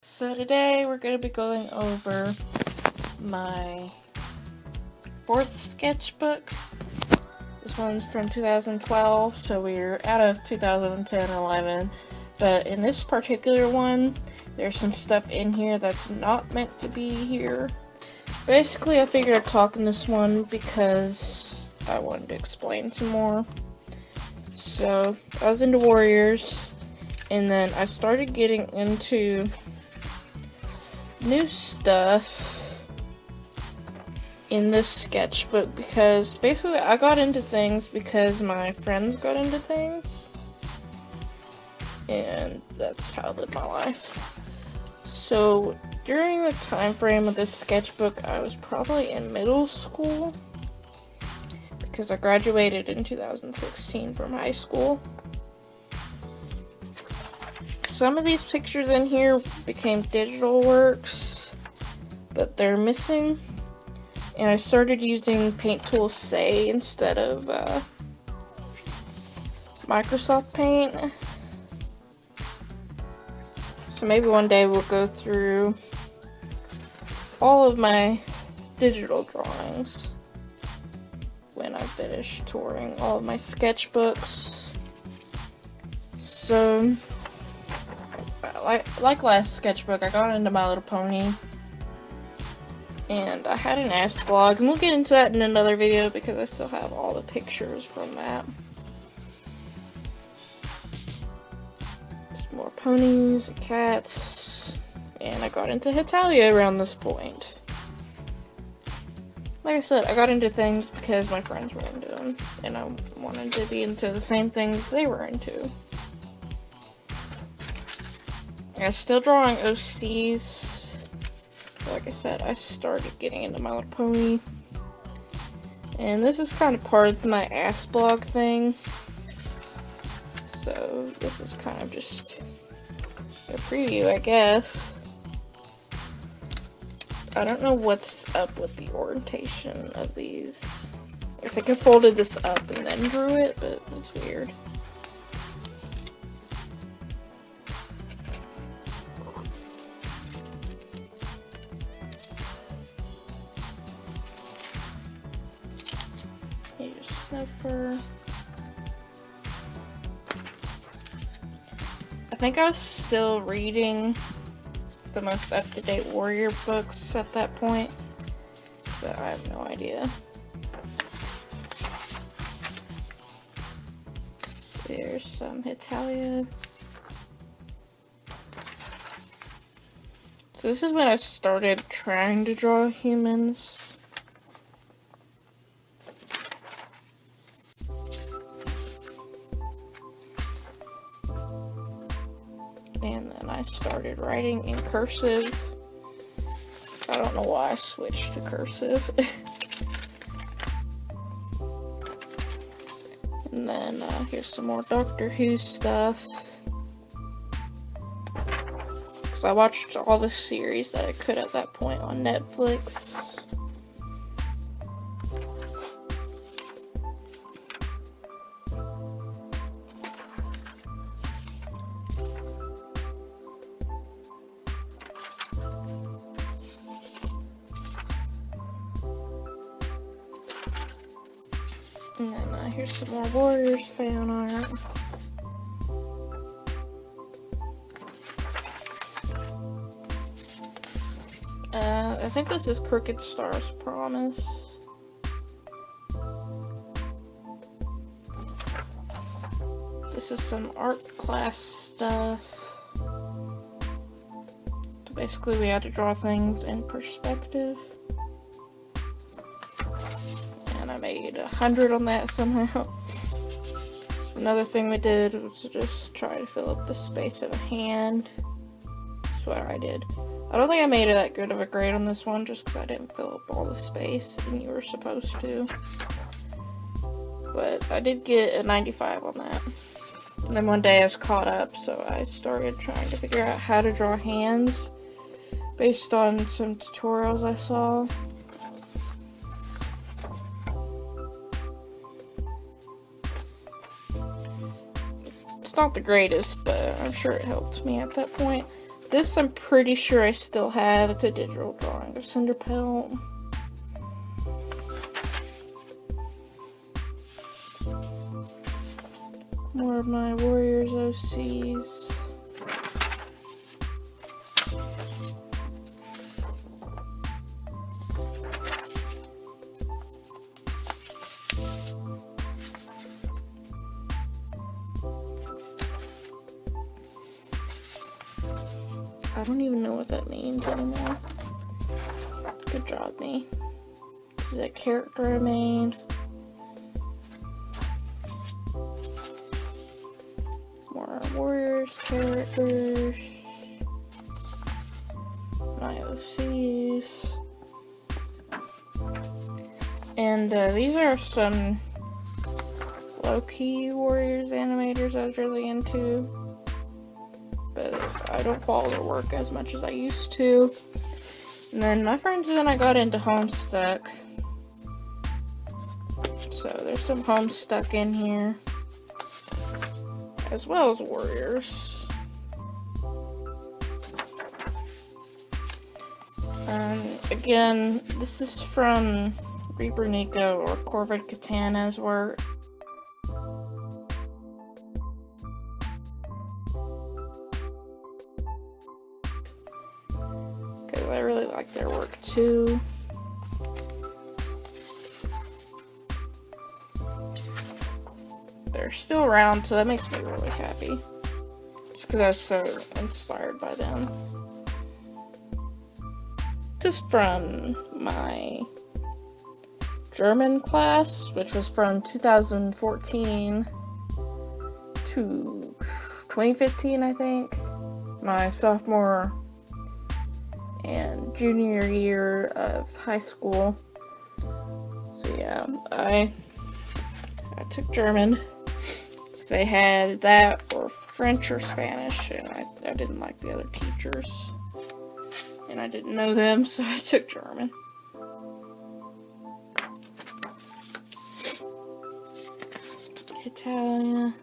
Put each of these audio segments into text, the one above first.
So today we're going to be going over my fourth sketchbook. This one's from 2012, so we're out of 2010-11. But in this particular one, there's some stuff in here that's not meant to be here. Basically, I figured I'd talk in this one because I wanted to explain some more. So, I was into Warriors, and then I started getting into new stuff in this sketchbook because basically I got into things because my friends got into things, and that's how I live my life. So during the time frame of this sketchbook, I was probably in middle school because I graduated in 2016 from high school. Some of these pictures in here became digital works, but they're missing. And I started using Paint Tool Say instead of Microsoft Paint. So maybe one day we'll go through all of my digital drawings when I finish touring all of my sketchbooks. So, like last sketchbook, I got into My Little Pony, and I had an Ask blog, and we'll get into that in another video because I still have all the pictures from that. Just more ponies and cats, and I got into Hitalia around this point. Like I said, I got into things because my friends were into them, and I wanted to be into the same things they were into. I'm still drawing OCs. Like I said, I started getting into My Little Pony. And this is kind of part of my Ask blog thing. So this is kind of just a preview, I guess. I don't know what's up with the orientation of these. I think I folded this up and then drew it, but it's weird. Here's Snuffer. I think I was still reading the most up-to-date Warrior books at that point, but I have no idea. There's some Hitalia. So this is when I started trying to draw humans. And then I started writing in cursive. I don't know why I switched to cursive. And then here's some more Doctor Who stuff. Because I watched all the series that I could at that point on Netflix. And then here's some more Warriors fan art. I think this is Crooked Star's Promise. This is some art class stuff. So basically we had to draw things in perspective. And I made 100 on that somehow. Another thing we did was to just try to fill up the space of a hand. That's what I did. I don't think I made it that good of a grade on this one just because I didn't fill up all the space and you were supposed to. But I did get a 95 on that. And then one day I was caught up, so I started trying to figure out how to draw hands based on some tutorials I saw. It's not the greatest, but I'm sure it helped me at that point. This I'm pretty sure I still have. It's a digital drawing of Cinderpelt. More of my Warriors OCs. I don't even know what that means anymore. Good job, me. This is a character I made. More Warriors characters. My OCs. And these are some low-key Warriors animators I was really into. But I don't follow their work as much as I used to. And then my friends and I got into Homestuck. So there's some Homestuck in here. As well as Warriors. Again, this is from Reaper Nico or Corvid Katana's work. Because I really like their work too. They're still around, so that makes me really happy. Just because I was so inspired by them. This is from my German class, which was from 2014 to 2015, I think. My sophomore and junior year of high school. So yeah, I took German. They had that or French or Spanish, and I didn't like the other teachers. And I didn't know them, so I took German. Italia.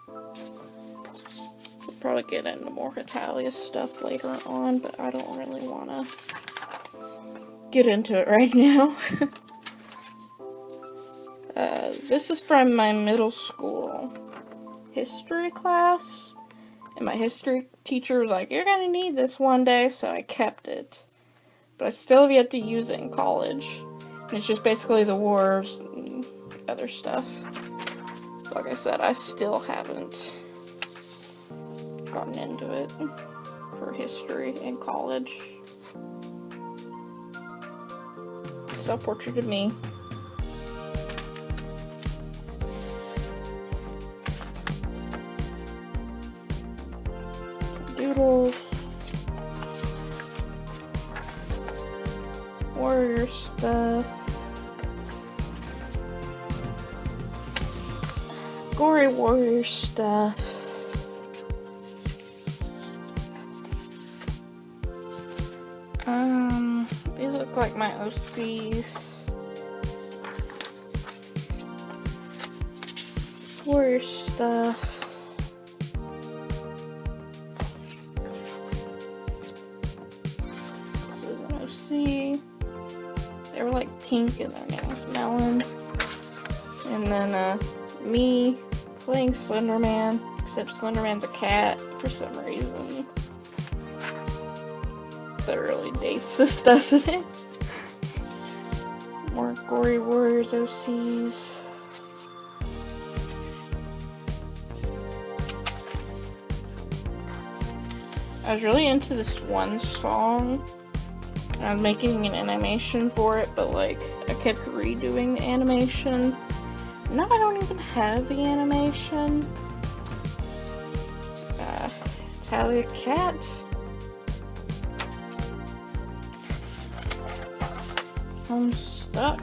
We'll probably get into more Italia stuff later on, but I don't really want to get into it right now. This is from my middle school history class. And my history teacher was like, you're gonna need this one day, so I kept it. But I still have yet to use it in college. And it's just basically the wars and other stuff. Like I said, I still haven't gotten into it for history in college. Self-portrait of me. Doodles. Warrior stuff. Gory warrior stuff. These look like my OCs. Warrior stuff. This is an OC. They were like pink and their name was Melon. And then me playing Slenderman, except Slenderman's a cat for some reason. That really dates this, doesn't it? More Gory Warriors OCs. I was really into this one song. I was making an animation for it, but like, I kept redoing the animation. Now I don't even have the animation. Italia Cat. I'm stuck.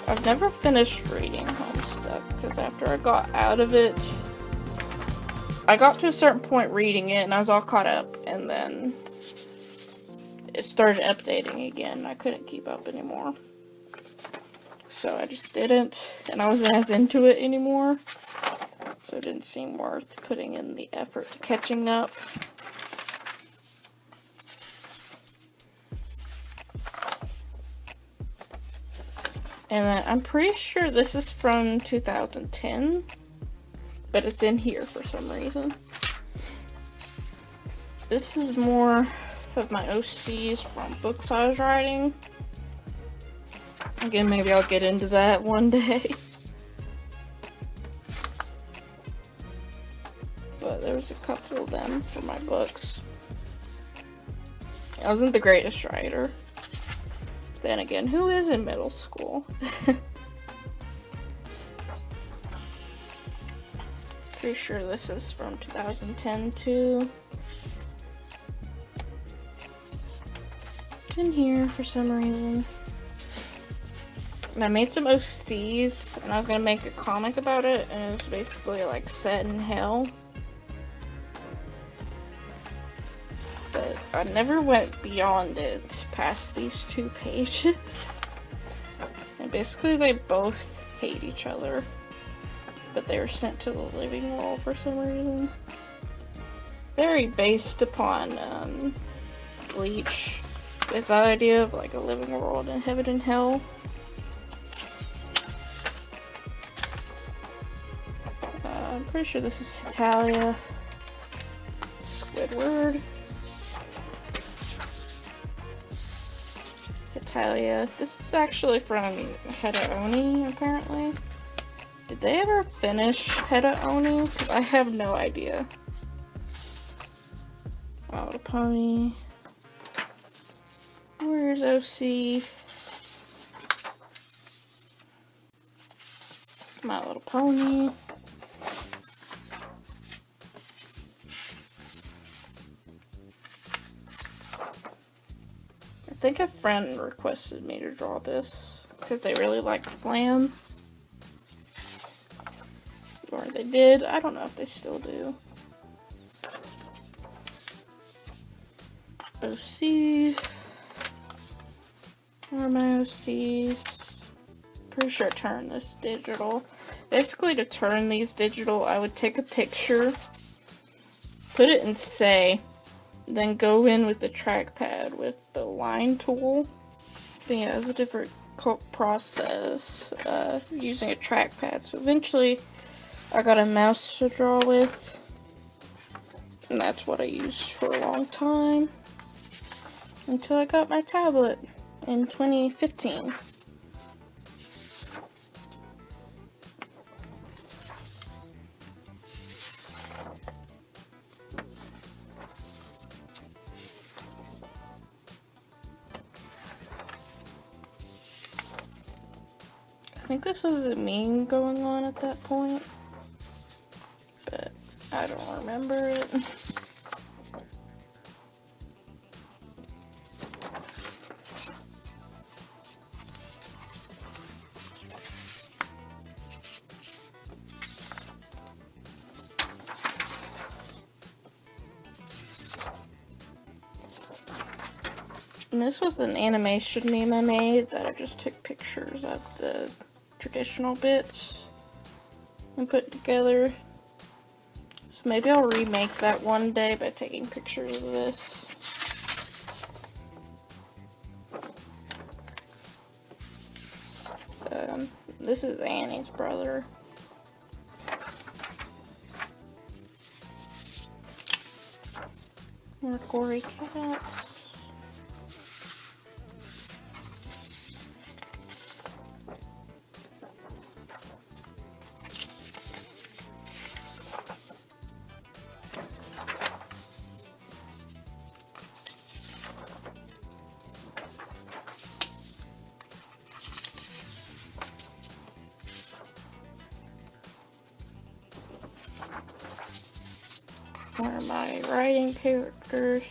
I've never finished reading Homestuck because after I got out of it, I got to a certain point reading it and I was all caught up, and then it started updating again. I couldn't keep up anymore. So I just didn't, and I wasn't as into it anymore. so it didn't seem worth putting in the effort to catching up. And I'm pretty sure this is from 2010, but it's in here for some reason. This is more of my OCs from books I was writing. Again, maybe I'll get into that one day. But there's a couple of them for my books. I wasn't the greatest writer. Then again, who is in middle school? Pretty sure this is from 2010 too. It's in here for some reason. And I made some OCs, and I was gonna make a comic about it, and it's basically like set in hell. But I never went beyond it past these 2 pages. And basically they both hate each other, but they were sent to the living world for some reason. Very based upon Bleach, with the idea of like a living world and heaven and hell. I'm pretty sure this is Italia. Squidward. Italia. This is actually from Hedaoni, apparently. Did they ever finish Hedaoni? Because I have no idea. My Little Pony. Where's OC? My Little Pony. I think a friend requested me to draw this because they really like Flam. Or they did. I don't know if they still do. OC. Where are my OCs? Pretty sure I turned this digital. Basically, to turn these digital, I would take a picture, put it in Say, then go in with the trackpad with the line tool. But yeah, it's a different process using a trackpad. So eventually, I got a mouse to draw with, and that's what I used for a long time until I got my tablet in 2015. I think this was a meme going on at that point, but I don't remember it. And this was an animation meme I made that I just took pictures of the traditional bits and put together. So maybe I'll remake that one day by taking pictures of this. This is Annie's brother. More gory cats. One of my writing characters.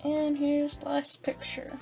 And here's the last picture.